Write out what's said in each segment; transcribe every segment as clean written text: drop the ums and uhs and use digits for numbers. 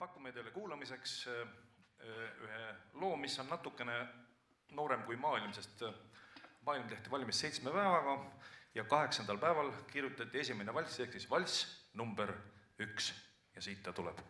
Pakume teile kuulamiseks ühe loo, mis on natukene noorem kui maailm, sest maailm tehti valmis 7 päevaga ja 8. päeval kirjutati esimene valss, ehk siis valss number 1 ja siit ta tuleb.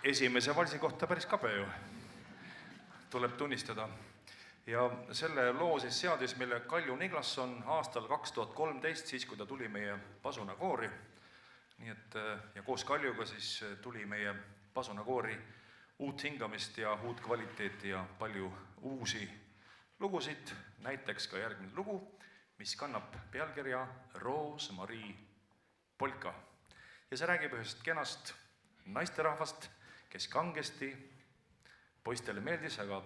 Esimese valsi kohta päris kabe ju, tuleb tunnistada. Ja selle loo siis seadis meile Kalju Niglasson aastal 2013, siis kui ta tuli meie pasunakoori. Nii et, ja koos Kaljuga siis tuli meie pasunakoori uut hingamist ja uut kvaliteeti ja palju uusi lugusid, näiteks ka järgmine lugu, mis kannab pealkirja Roosmarii polka. Ja see räägib ühest kenast naisterahvast, kes kangesti poistele meeldis, aga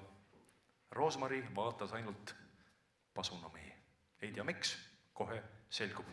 Roosmarii vaatas ainult pasunamehi. Ei tea miks, kohe selgub.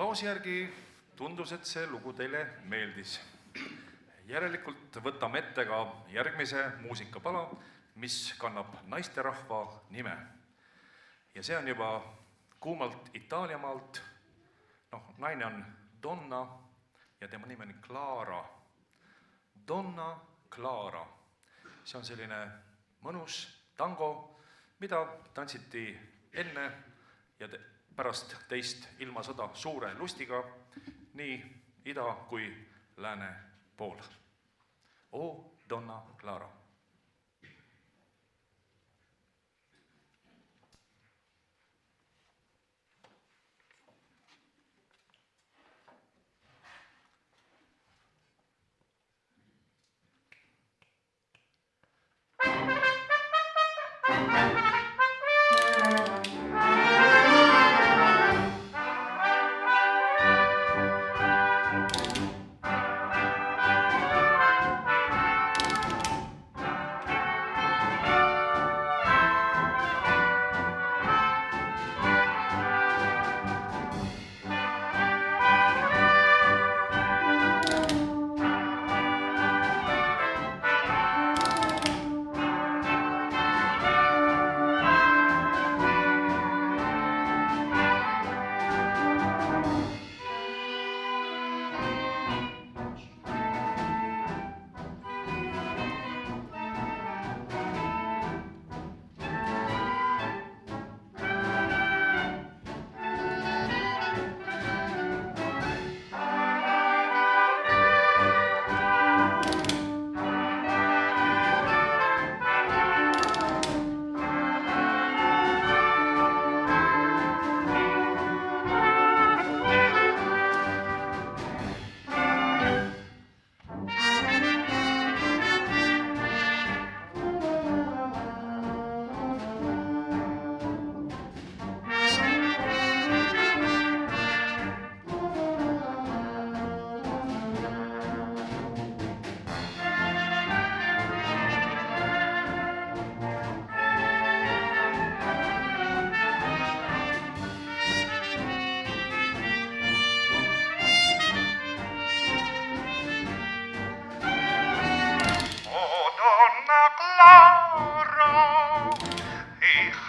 aplausi järgi tundus, et see lugu teile meeldis. Järelikult võtame ette ka järgmise muusikapala, mis kannab naisterahva nime. Ja see on juba kuumalt Itaaliamaalt. Naine on Donna ja tema nimi on Clara. Donna Clara. See on selline mõnus tango, mida tantsiti enne ja pärast teist ilmasõda suure lustiga nii ida kui lääne pool. O Donna Clara.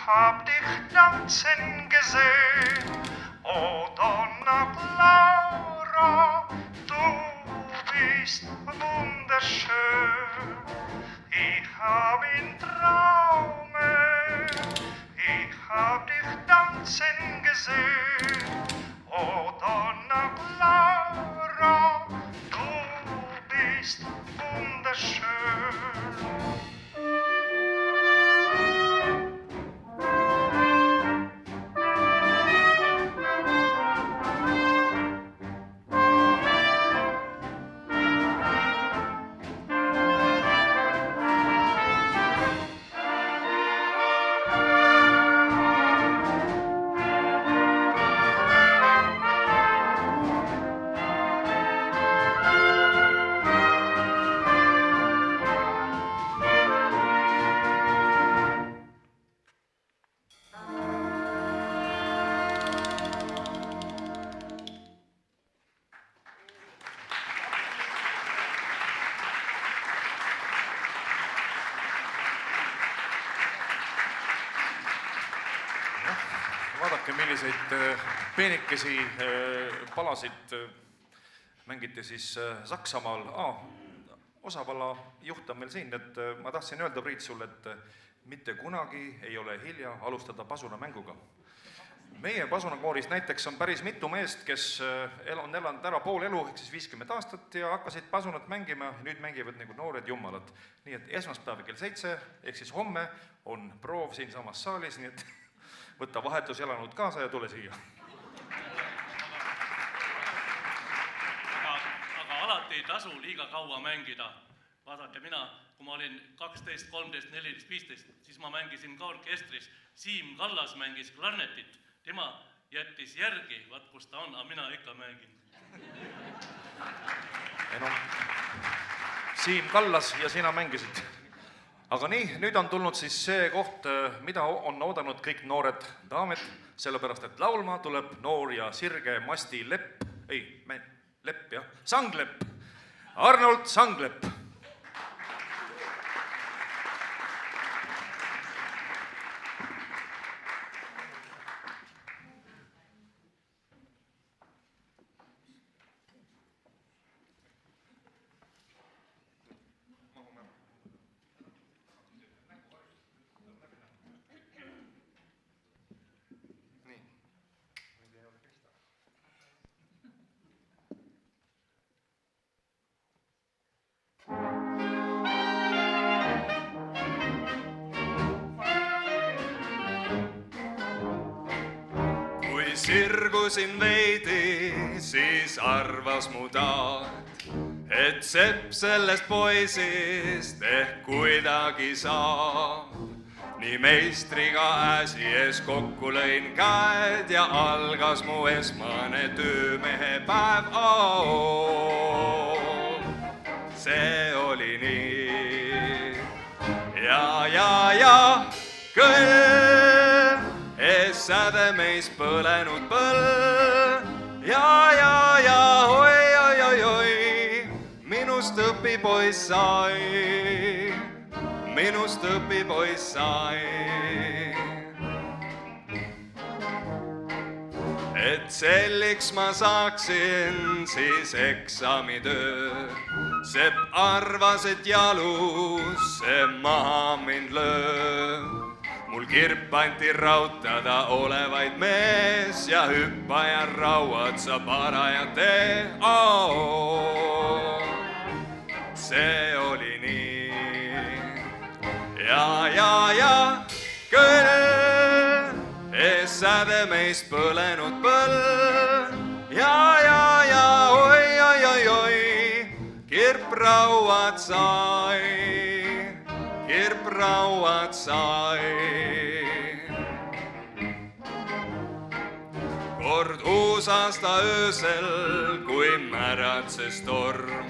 hab dich tanzen gesehen, oh Donna Clara, du bist wunderschön. Ich hab in Traume, ich hab dich tanzen gesehen, oh Donna Clara, du bist wunderschön. Vaadake, milliseid peenikesi palasid mängiti siis Saksamaal. Osavalla juht on meil siin, et ma tahtsin öelda, Priit, sulle, et mitte kunagi ei ole hilja alustada pasunamänguga. Meie pasunakooris näiteks on päris mitu meest, kes on elanud ära pool elu, ehk siis 50 aastat ja hakkasid pasunat mängima, nüüd mängivad nagu noored jummalad. Nii et esmaspäev kell 7, ehk siis homme on proov siin samas saalis, nii et võtta vahetus elanud kaasa ja tule siia. Aga alati ei tasu liiga kaua mängida. Vaadake, mina, kui ma olin 12, 13, 14, 15, siis ma mängisin ka orkestris. Siim Kallas mängis klarnetit. Tema jättis järgi, vaat kus ta on, aga mina ikka mängin. Siim Kallas ja sina mängisid. aga nii, nüüd on tulnud siis see koht, mida on oodanud kõik noored daamid, sellepärast et laulma tuleb noor ja sirge Masti Lepp, Lepp jah, Sanglepp, Arnold Sanglepp. Sirgusin veidi, siis arvas mu taat, et sepp sellest poisist ehk kuidagi saab. Nii meistriga äsi ees kokku lõin käed ja algas mu esmane töömehe päev. See oli nii ja küll ees säde meis põlenud põll ja oi, minust õpipoiss sai, minust õpipoiss sai. Et selliks ma saaksin siis eksamitöö, sepp arvas, et jalusse maha mind lööb. Mul kirp anti rautada olevaid mees ja hüppaja rauad sa parajad tee. See oli nii ja küll ees säde meist põlenud põll ja oi, kirp rauad sai, kirp rauad sai. Kord uusaasta öösel, kui märatses torm,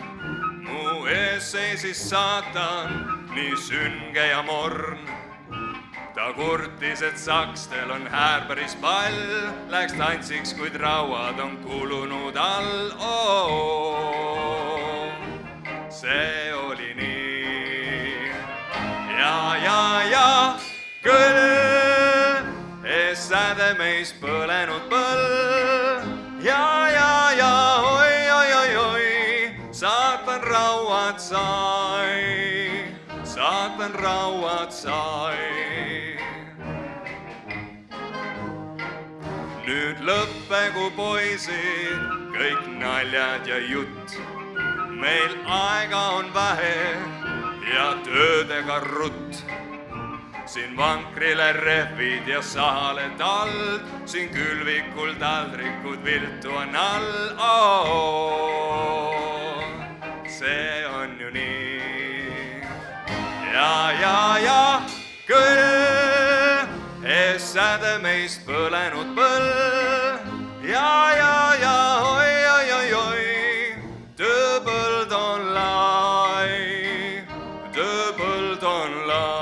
mu ees seisis saatan, nii sünge ja morn. Ta kurtis, et sakstel on häär päris pall, läks tantsiks, kuid rauad on kulunud all. See oli nii ja küll ees säde meist põlenud põll ja oi, saatan rauad sai, saatan rauad sai. Nüüd lõppegu poisid, kõik naljad ja jutt, meil aega on vähe ja töödega rutt. Siin vankrile rehvid ja sahale tald, siin külvikul taldrikud viltu on all. See on ju nii ja küll ees säde meist põlenud põll ja oi, tööpõld on lai, tööpõld on lai.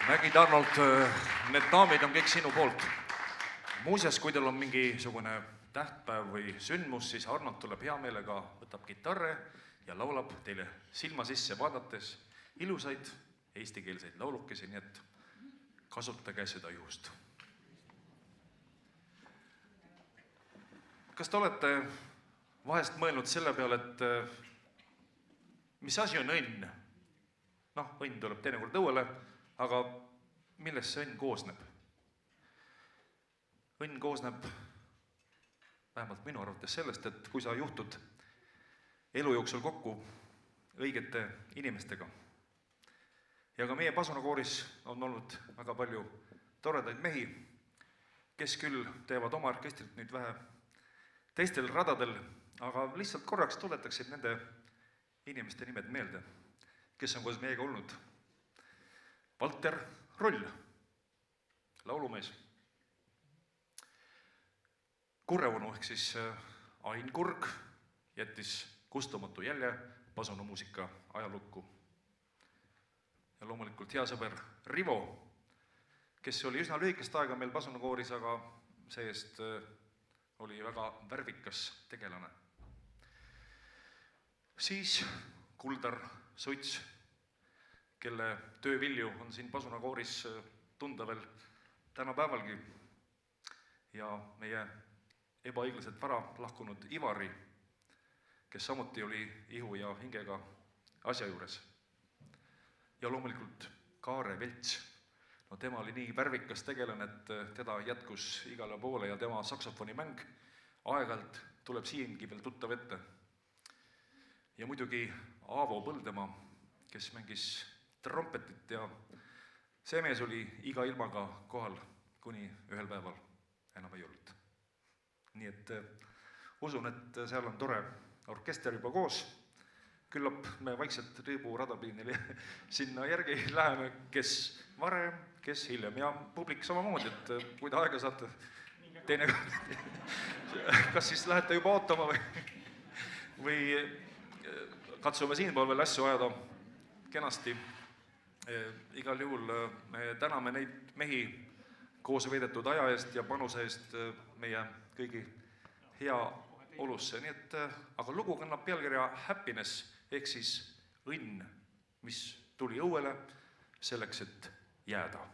Nägid, Arnold, need daamid on kõik sinu poolt. Muuseas, kui teil on mingisugune tähtpäev või sündmus, siis Arnold tuleb hea meelega, võtab kitarre ja laulab teile silma sisse vaadates ilusaid eestikeelseid laulukesi, nii et kasutage seda juhust. Kas te olete vahest mõelnud selle peale, et mis asi on õnn? Noh, õnn tuleb teinekord õuele, aga millest see õnn koosneb? Õnn koosneb vähemalt minu arvates sellest, et kui sa juhtud elu jooksul kokku õigete inimestega ja ka meie Pasuna-kooris on olnud väga palju toredaid mehi, kes küll teevad oma orkestrit nüüd vähe teistel radadel, aga lihtsalt korraks tuletaksid nende inimeste nimed meelde, kes on koos meiega olnud. Valter Roll, laulumees. Kurreonu ehk siis Ain Kurg jättis kustumatu jälje pasuna-muusika ajalukku. Ja loomulikult hea sõber Rivo, kes oli üsna lühikest aega meil Pasuna-kooris, aga see-eest oli väga värvikas tegelane. Siis Kuldar Suits, kelle töövilju on siin Pasuna-kooris tunda veel tänapäevalgi, ja meie ebaõiglaselt vara lahkunud Ivari, kes samuti oli ihu ja hingega asja juures. Ja loomulikult Kaare Velts. No tema oli nii värvikas tegelane, et teda jätkus igale poole ja tema saksofonimäng aeg-ajalt tuleb siingi veel tuttav ette. Ja muidugi Aavo Põldemaa, kes mängis trompetit ja see mees oli iga ilmaga kohal, kuni ühel päeval enam ei olnud. Nii et usun, et seal on tore orkester juba koos. Küllap me vaikselt Rõibu radapiinil sinna järgi läheme, kes varem, kes hiljem ja publik samamoodi, et kui te aega saate teine kas siis lähete juba ootama või katsume siinpool veel asju ajada kenasti. Igal juhul me täname neid mehi koos veedetud aja eest ja panuse eest meie kõigi hea olusse. Nii et, aga lugu kannab pealkirja Happiness ehk siis õnn, mis tuli õuele selleks, et jääda.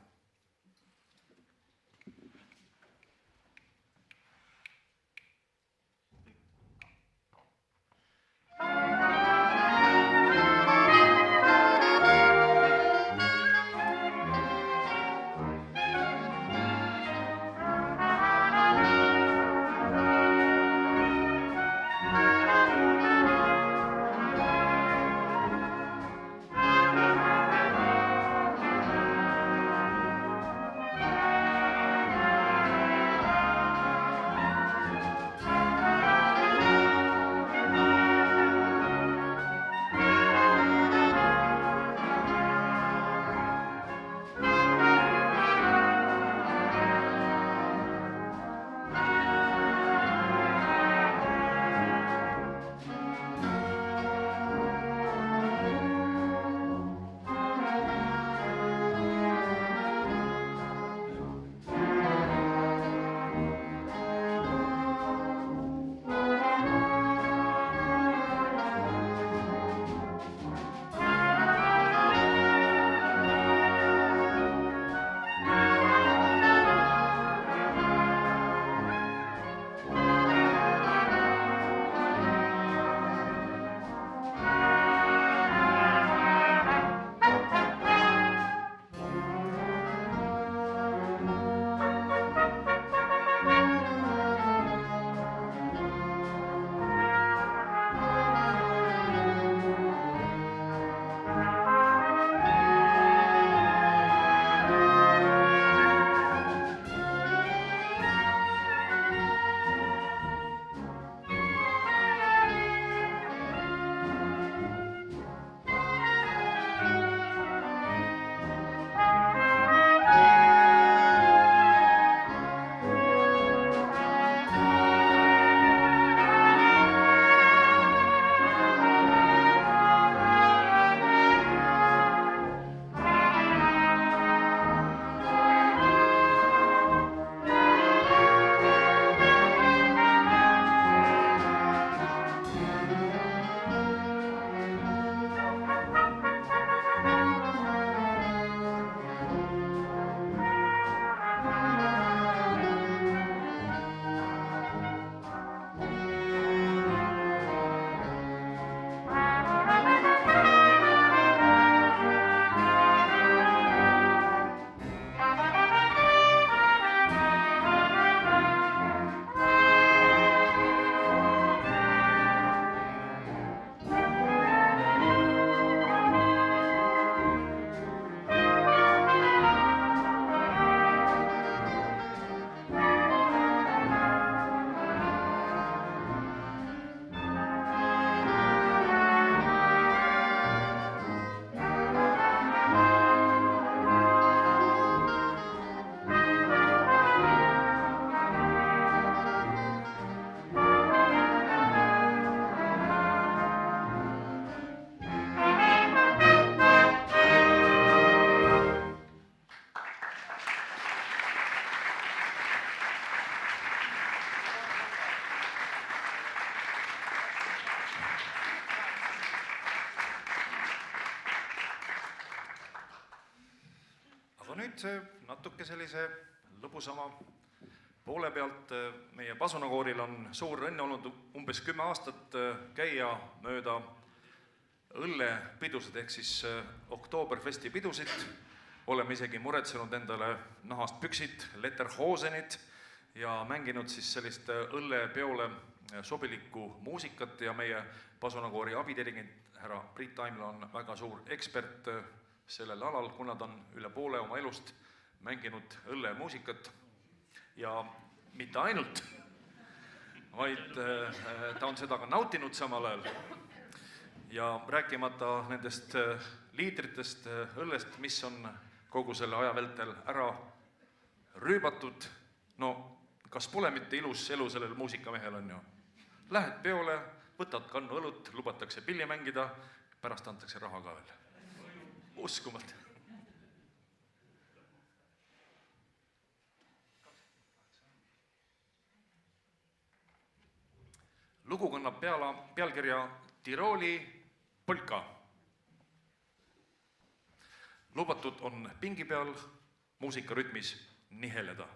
aga nüüd natuke sellise lõbusama poole pealt. Meie pasunakooril on suur õnne olnud umbes 10 aastat käia mööda õllepidusid ehk siis Oktoberfesti pidusid. Oleme isegi muretsenud endale nahast püksid, letterhosenid ja mänginud siis sellist õllepeole sobilikku muusikat ja meie pasunakoori abidirigent härra Priit Taimla on väga suur ekspert sellel alal, kuna ta on üle poole oma elust mänginud õllemuusikat ja mitte ainult, vaid ta on seda ka nautinud samal ajal. Ja rääkimata nendest liitritest õllest, mis on kogu selle aja vältel ära rüübatud, no kas pole mitte ilus elu sellel muusikamehel on ju? Lähed peole, võtad kannu õlut, lubatakse pilli mängida, pärast antakse raha ka veel. Uskumata. Lugu kannab pealkirja Tirooli polka. Lubatud on pingi peal muusikarütmis niheleda.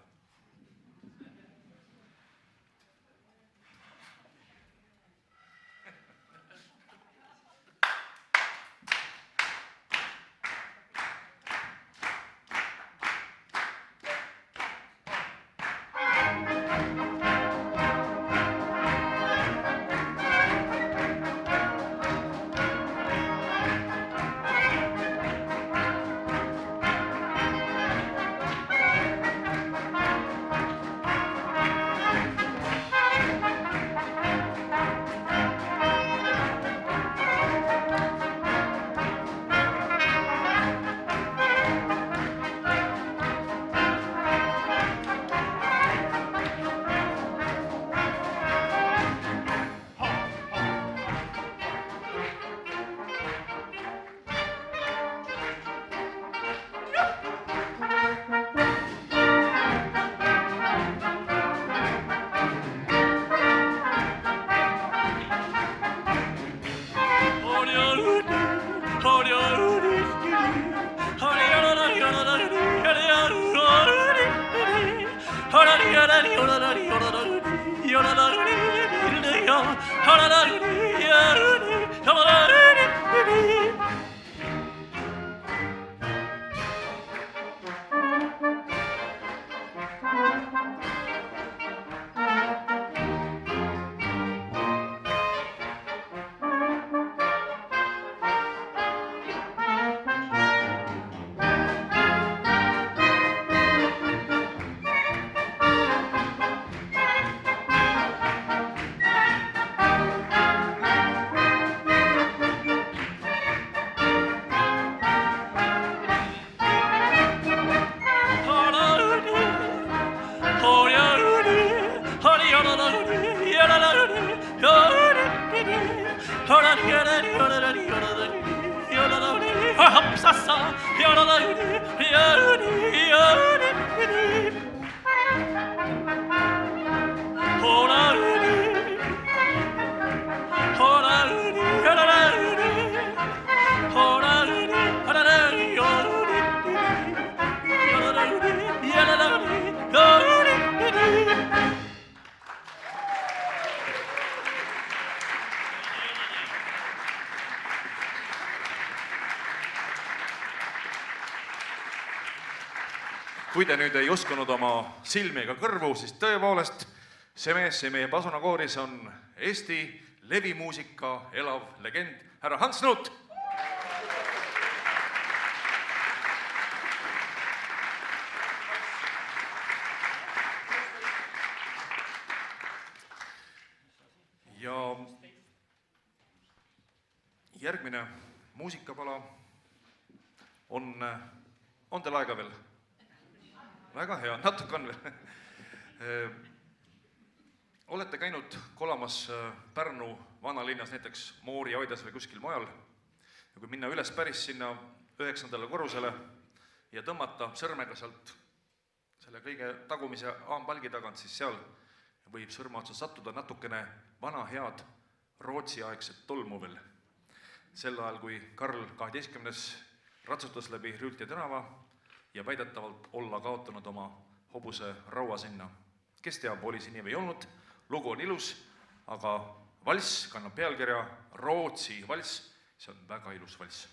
Kui te nüüd ei uskunud oma silmi ega kõrvu, siis tõepoolest see mees meie pasunakooris on Eesti levimuusika elav legend, härra Hans Nuut. Ja järgmine muusikapala on teil aega veel? Väga hea, natuke on veel. Olete käinud kolamas Pärnu vanalinnas, näiteks Moori Aidas või kuskil mujal. Ja kui minna üles päris sinna 9. korrusele ja tõmmata sõrmega sealt selle kõige tagumise ampalgi tagant, siis seal võib sõrme otsa sattuda natukene vana head Rootsi-aegset tolmu veel. Sel ajal, kui Karl XII ratsutas läbi Rüütli tänava, ja väidetavalt olla kaotanud oma hobuse raua sinna. Kes teab, oli see nii või ei olnud, lugu on ilus, aga valss kannab pealkirja Rootsi valss, see on väga ilus valss.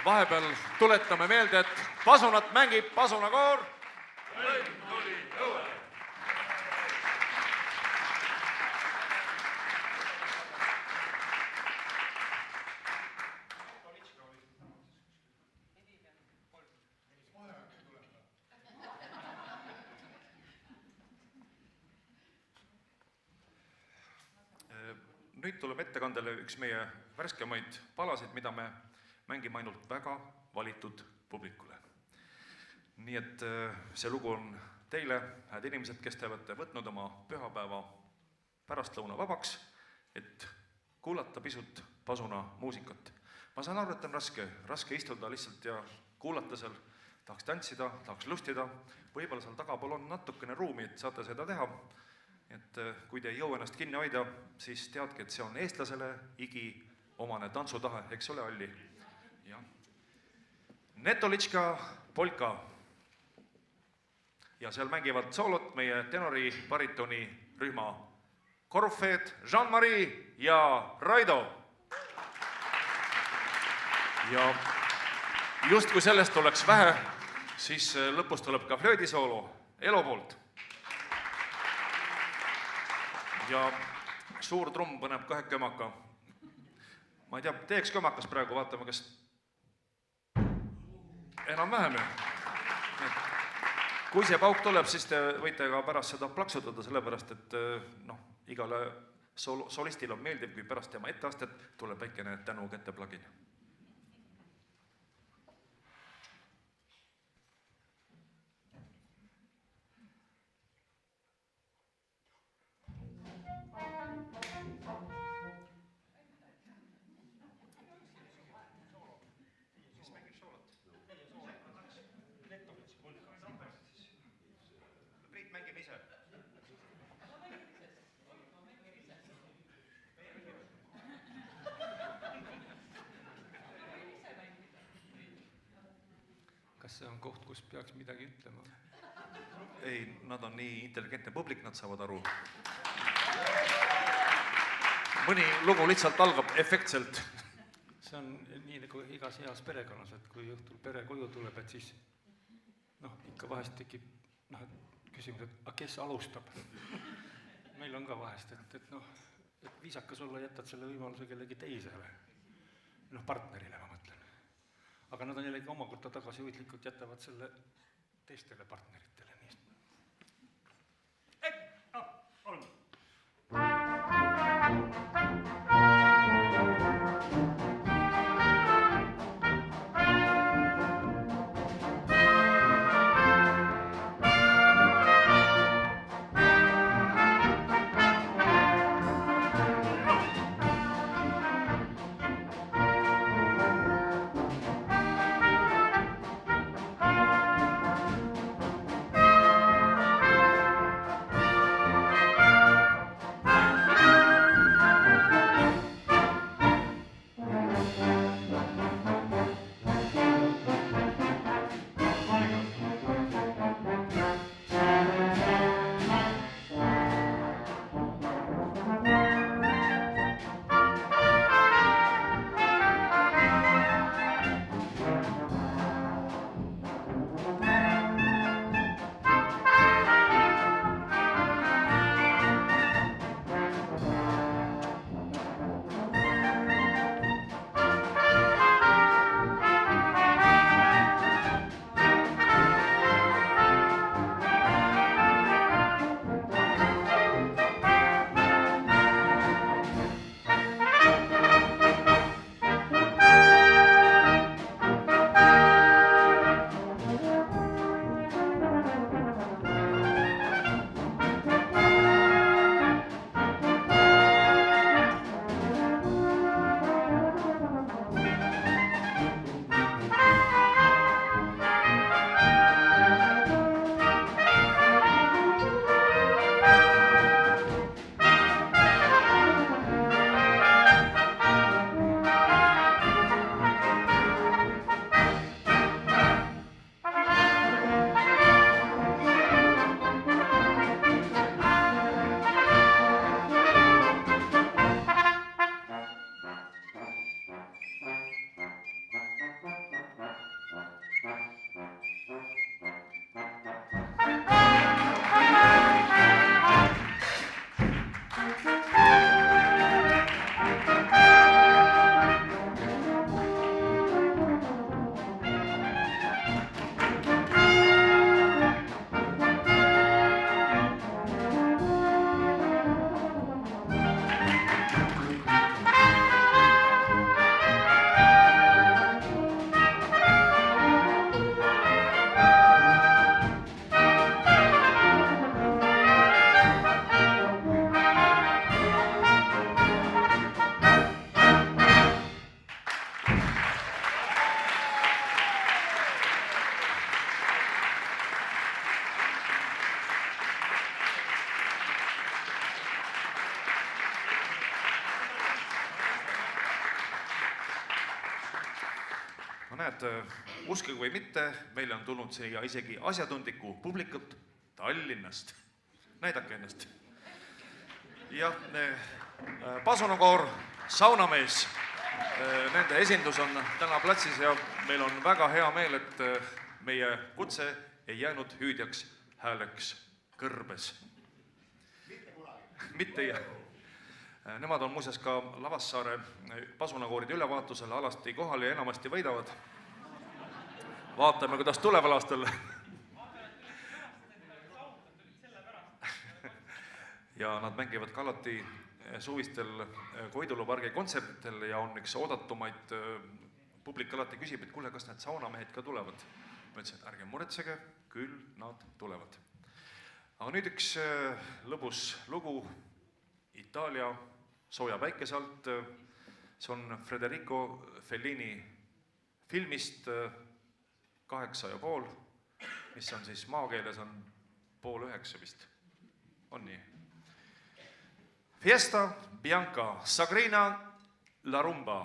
Vahepeal tuletame meelde, et pasunat mängib pasunakoor. Nüüd tuleb ettekandele üks meie värskemaid palasid, mida me mängime ainult väga valitud publikule. Nii et see lugu on teile, hääd inimesed, kes te olete võtnud oma pühapäeva pärastlõuna vabaks, et kuulata pisut pasuna muusikat. Ma saan aru, et on raske istuda lihtsalt ja kuulata seal, tahaks tantsida, tahaks lustida, võib-olla seal tagapool on natukene ruumi, et saate seda teha. Et kui te ei jõua ennast kinni hoida, siis teadke, et see on eestlasele igi omane tantsutahe, eks ole, Alli? Ja. Netolitška polka. Ja seal mängivad soolot meie tenori baritoni rühma korvfeed Jean-Marie ja Raido. Ja just kui sellest oleks vähe, siis lõpus tuleb ka flöödisoolo Elo poolt. Ja suur trumm põneb kahe kömaka. Ma ei tea, teeks kömakas praegu, vaatame, kas enam vähem. Kui see pauk tuleb, siis te võite ka pärast seda plaksutada, sellepärast, et igale solistil on meeldiv, kui pärast tema etteastet tuleb väikene tänu käteplagin. Priit mängime ise. see on koht, kus peaks midagi ütlema? Ei, nad on nii intelligentne publik, nad saavad aru. Mõni lugu lihtsalt algab efektselt. See on nii nagu igas heas perekonnas, et kui õhtul pere koju tuleb, et siis ikka vahest tekib küsimus, et kes alustab? Meil on ka vahest, et viisakas olla, jätad selle võimaluse kellegi teisele. Partnerile ma mõtlen. Aga nad on jällegi omakorda tagasihoidlikult jätavad selle teistele partneritele. Näed, uskuge või mitte, meile on tulnud siia isegi asjatundlikku publikut Tallinnast. Näidake ennast. Jah, Pasunakoor, Saunamees, nende esindus on täna platsis ja meil on väga hea meel, et meie kutse ei jäänud hüüdjaks hääleks kõrbes. Mitte jää. Nemad on muuseas ka Lavassaare Pasunakooride ülevaatusele alasti kohal ja enamasti võidavad. Vaatame, kuidas tuleval aastal. Ja nad mängivad ka alati suvistel Koidula pargi kontsertitel ja on üks oodatumaid. Publik alati küsib, et kuule, kas need saunamehed ka tulevad. Ma ütlesin, et ärge muretsege, küll nad tulevad. Aga nüüd üks lõbus lugu Itaalia sooja päikese alt. See on Federico Fellini filmist 8,5, mis on siis maakeeles on 8:30 vist. On nii? Fiesta Bianca, Sagrina La Rumba.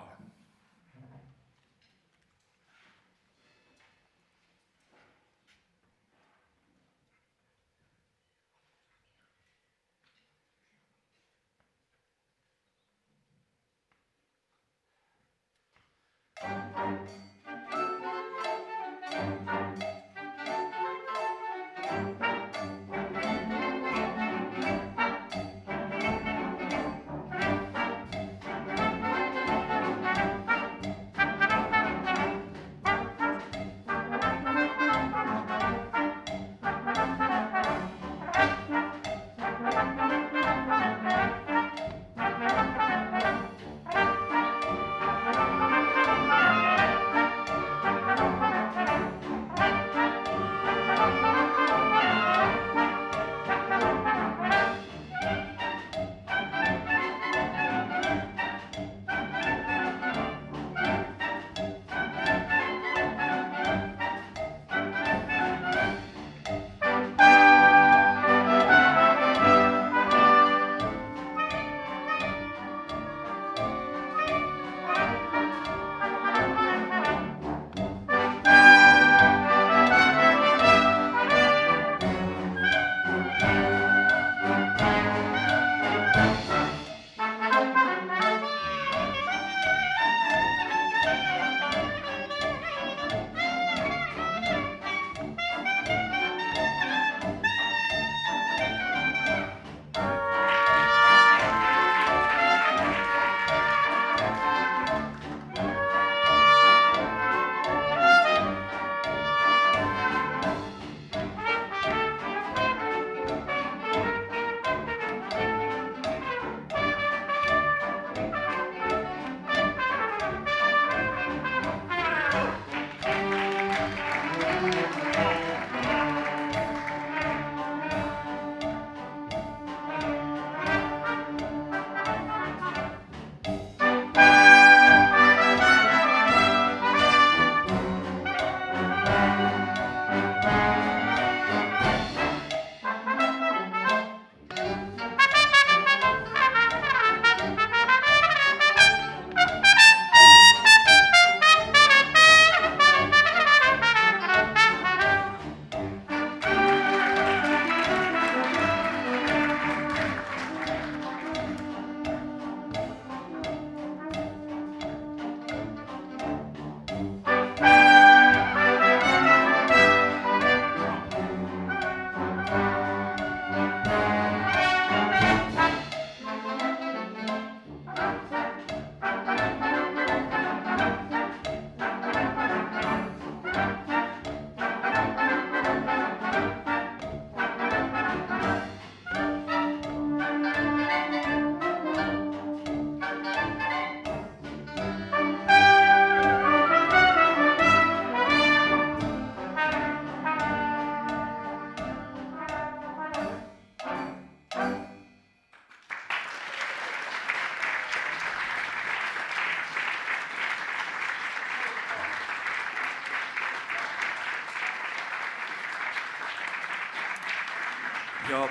Ja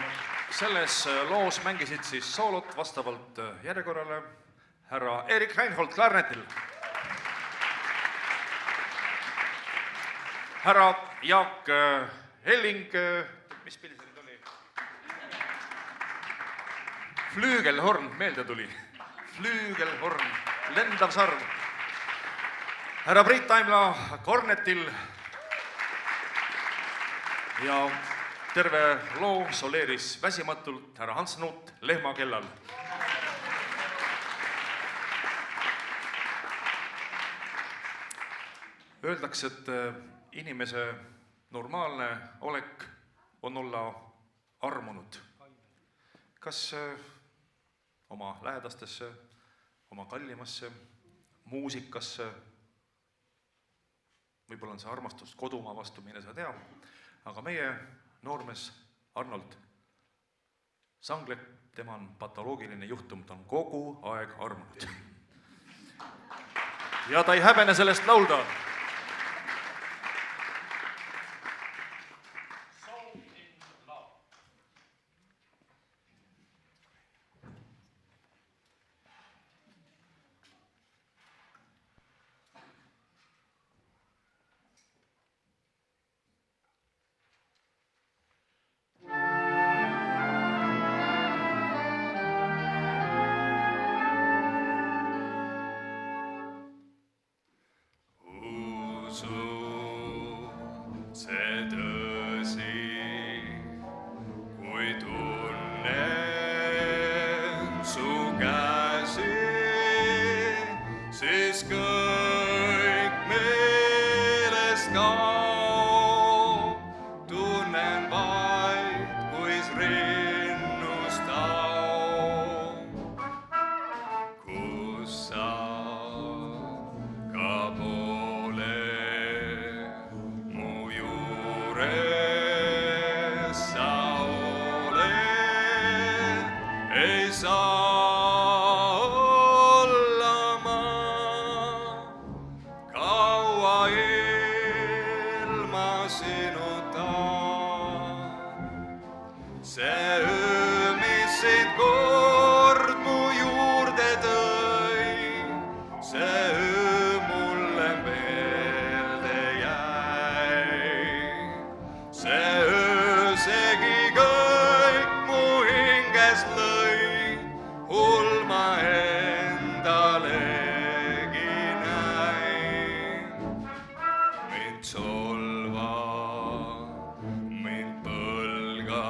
selles loos mängisid siis soolot vastavalt järjekorrale härra Erik Reinhold klarnetil, härra Jaak Helling, mis pidi see nüüd oli? Flüügelhorn, meelde tuli. Flüügelhorn, lendav sarv. Härra Priit Taimla kornetil ja terve loo soleeris väsimatult härra Hans Nuut lehmakellal. Öeldakse, et inimese normaalne olek on olla armunud. Kas oma lähedastesse, oma kallimasse, muusikasse, võib-olla on see armastus kodumaa vastu, mine sa tea, aga meie noormees Arnold Sanglek, tema on patoloogiline juhtum, ta on kogu aeg armunud. Ja ta ei häbene sellest laulda. see tõsi, kui tunnen su käsi, siis kõik meelest kaob. Tunnen vaid, kuis rinnus taob. Kus sa ka pole mu juures sa oled, ei saa olla ma kaua ilma sinuta. See öö, mis sind kord mu juurde tõi, see öö mulle meelde jäi. See öö segi kõik mu hinges lõi, ulma endalegi näin. Mind solva, mind põlga,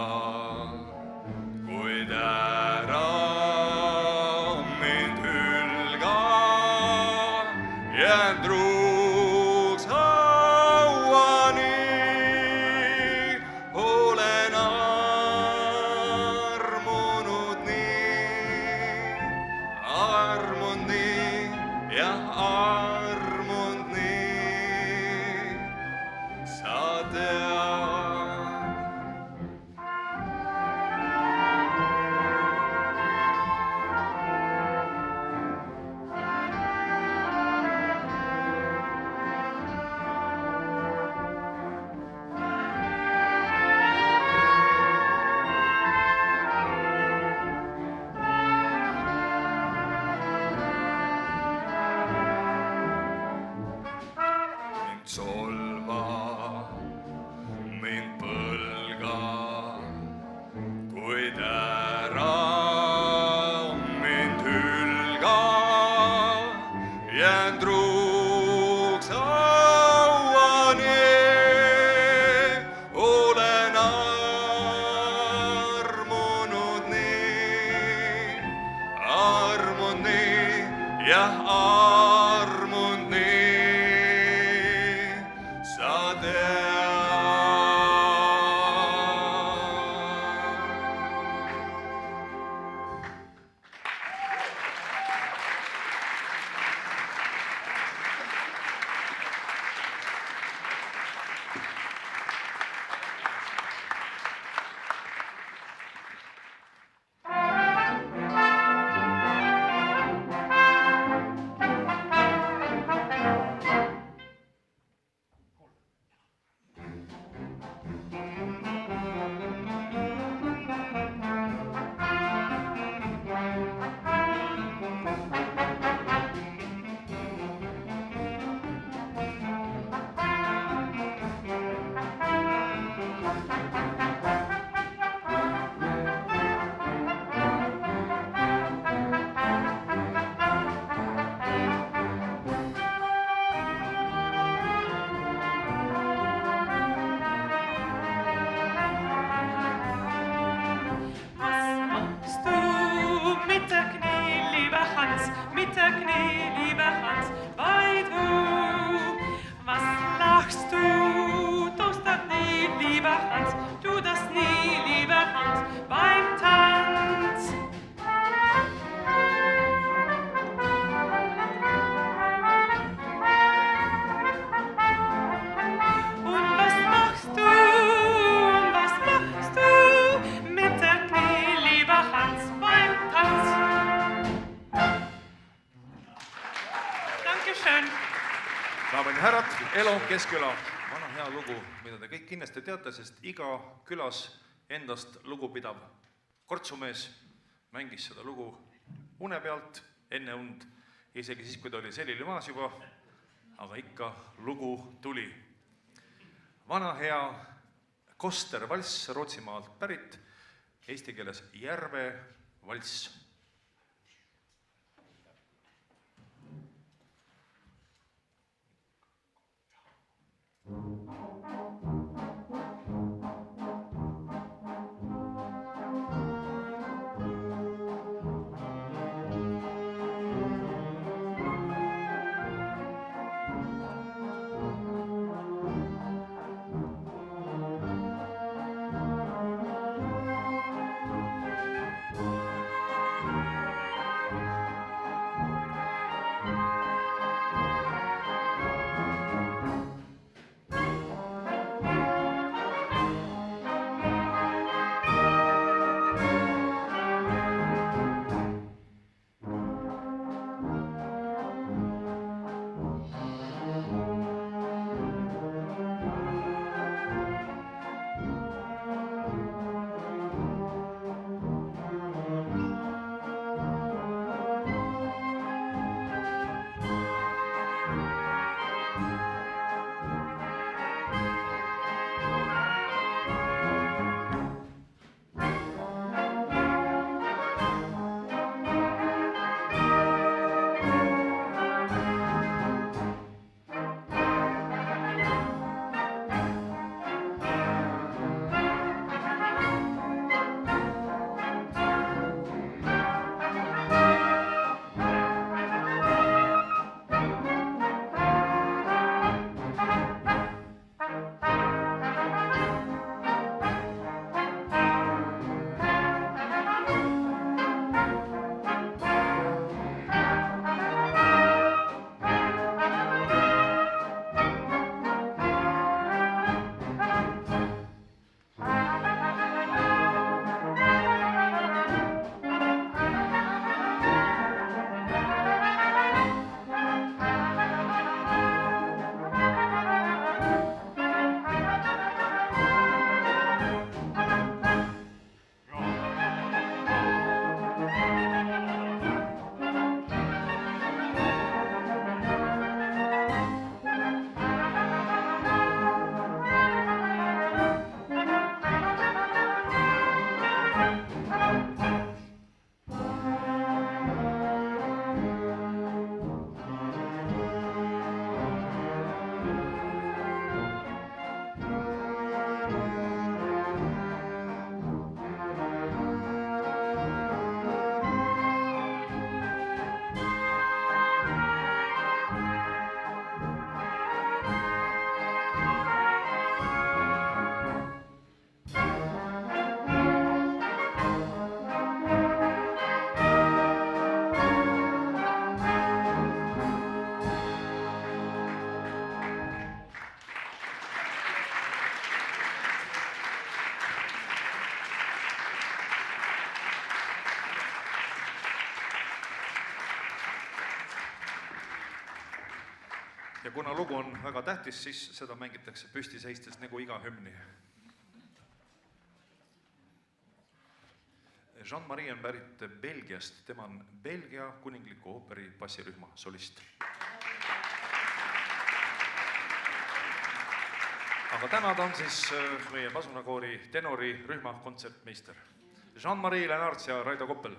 kuid ära mind hülga. Jään truuks hauani, olen armunud nii, jah armunud nii, sa tead. Mind solva, mind põlga, kuid ära mind hülga. Jään truuks hauani, olen armunud nii, jah armunud nii, sa daamid ja härrad, Elo Keskküla, vana hea lugu, mida te kõik kindlasti teate, sest iga külas endast lugupidav kortsumees mängis seda lugu une pealt, enne und, isegi siis, kui ta oli selili maas juba, aga ikka lugu tuli. Vana hea Koster valss, Rootsimaalt pärit, eesti keeles Järve valss. ja kuna lugu on väga tähtis, siis seda mängitakse püsti seistes nagu iga hümni. Jean-Marie on pärit Belgiast, tema on Belgia kuningliku ooperi bassirühma solist. Aga täna ta on siis meie Pasunakoori tenorirühma kontsertmeister. Jean-Marie Lennarts ja Raido Koppel.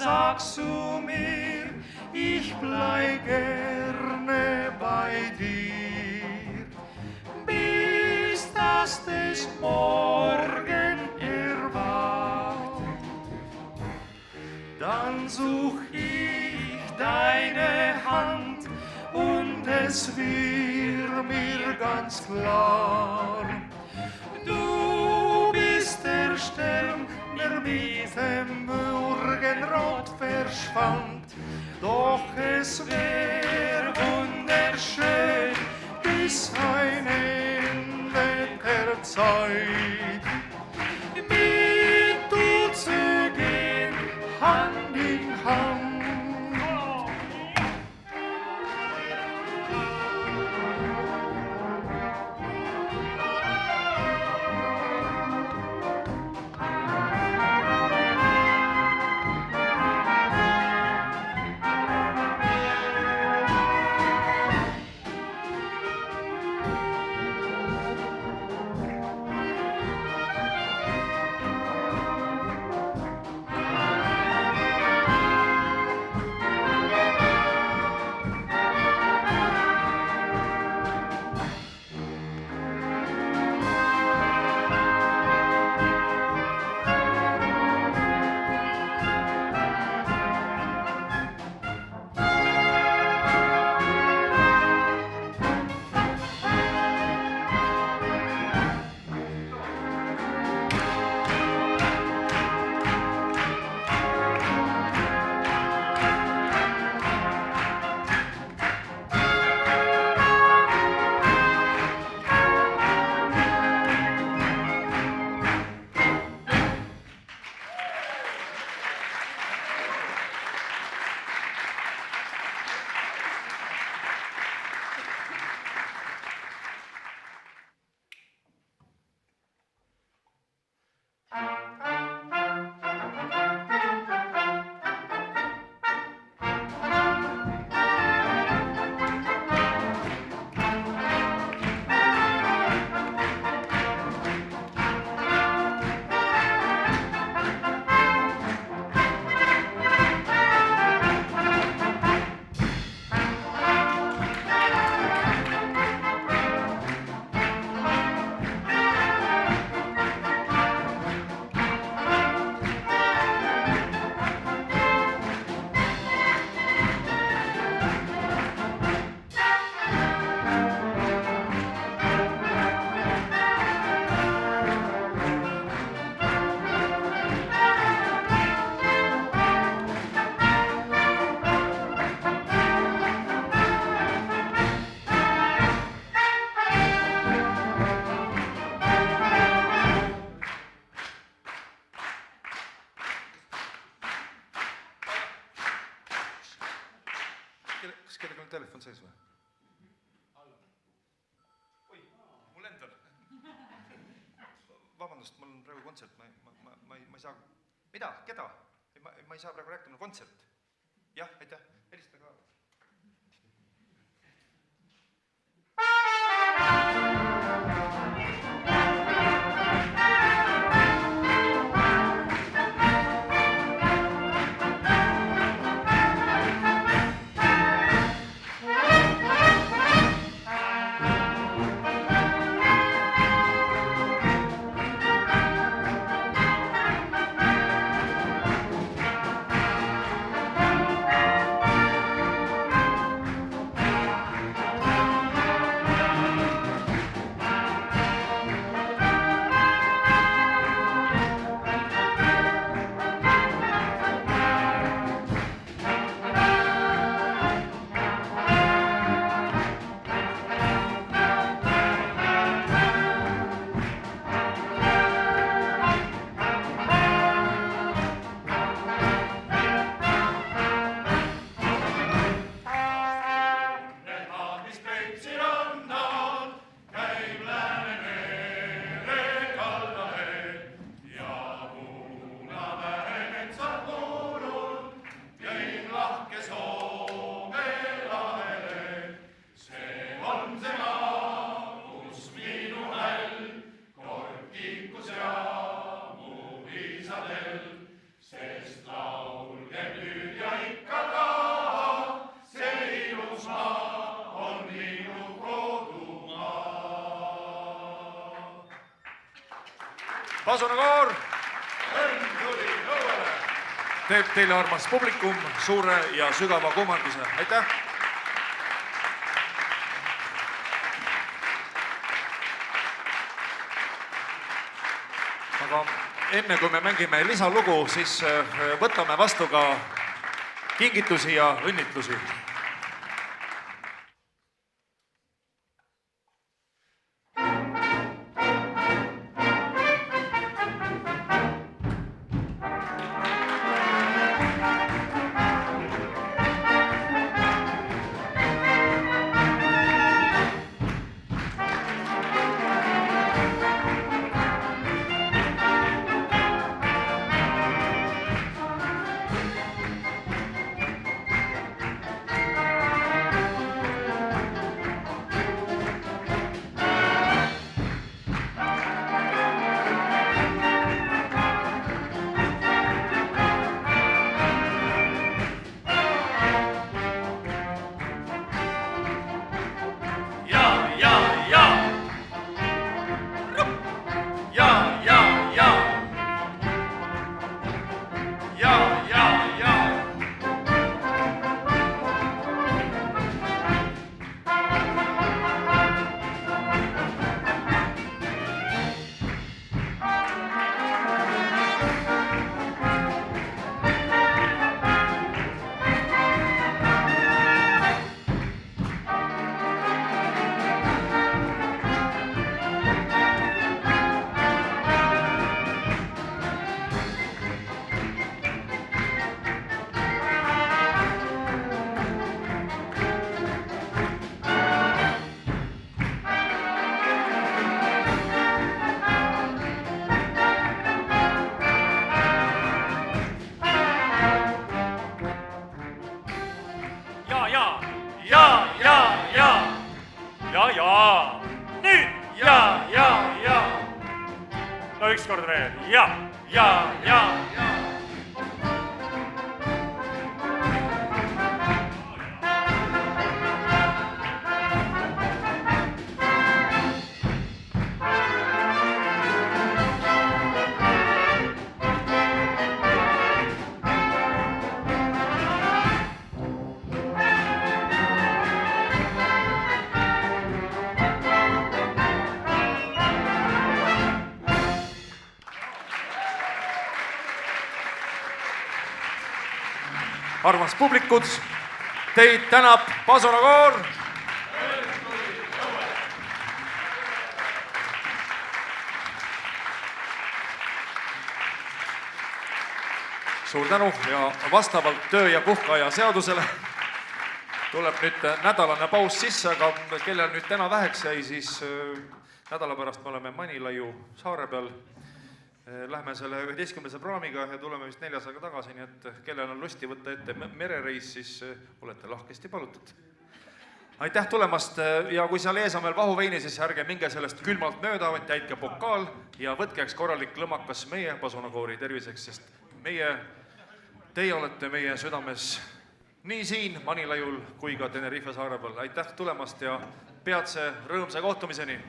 sagst du mir, ich bleib gerne bei dir, bis dass des Morgen erwacht. Dann such ich deine Hand und es wird mir ganz klar, du bist der Stern, der mit dem Morgenrot verschwand. Doch es wär wunderschön bis ein Ende der Zeit, mit du zu gehen, Hand in Hand. Kas kellelgi on telefon sees või? Oi, mul endal. Vabandust, mul on praegu kontsert, ma ei saa... Mida? Keda? Ma ei saa praegu rääkida, mul on kontsert. Jah, aitäh. Helista ka. Pasunakoor teeb teile armas publikum suure ja sügava kummarduse. Aitäh! Aga enne kui me mängime lisalugu, siis võtame vastu ka kingitusi ja õnnitlusi. Ükskord veel. Ja. Armas publikud, teid tänab Pasunakoor. Suur tänu ja vastavalt töö- ja puhkeaja seadusele tuleb nüüd nädalane paus sisse, aga kellel nüüd täna väheks jäi, siis nädala pärast me oleme Manilaiu saare peal. Lähme selle 11. praamiga ja tuleme vist 400 tagasi, nii et kellel on lusti võtta ette merereis, siis olete lahkesti palutud. Aitäh tulemast ja kui seal ees on veel vahuveini, siis ärge minge sellest külmalt mööda, täitke pokaal ja võtke üks korralik lõmakas meie Pasunakoori terviseks, sest teie olete meie südames nii siin Manilaiul kui ka Tenerife saare peal. Aitäh tulemast ja peatse rõõmsa kohtumiseni!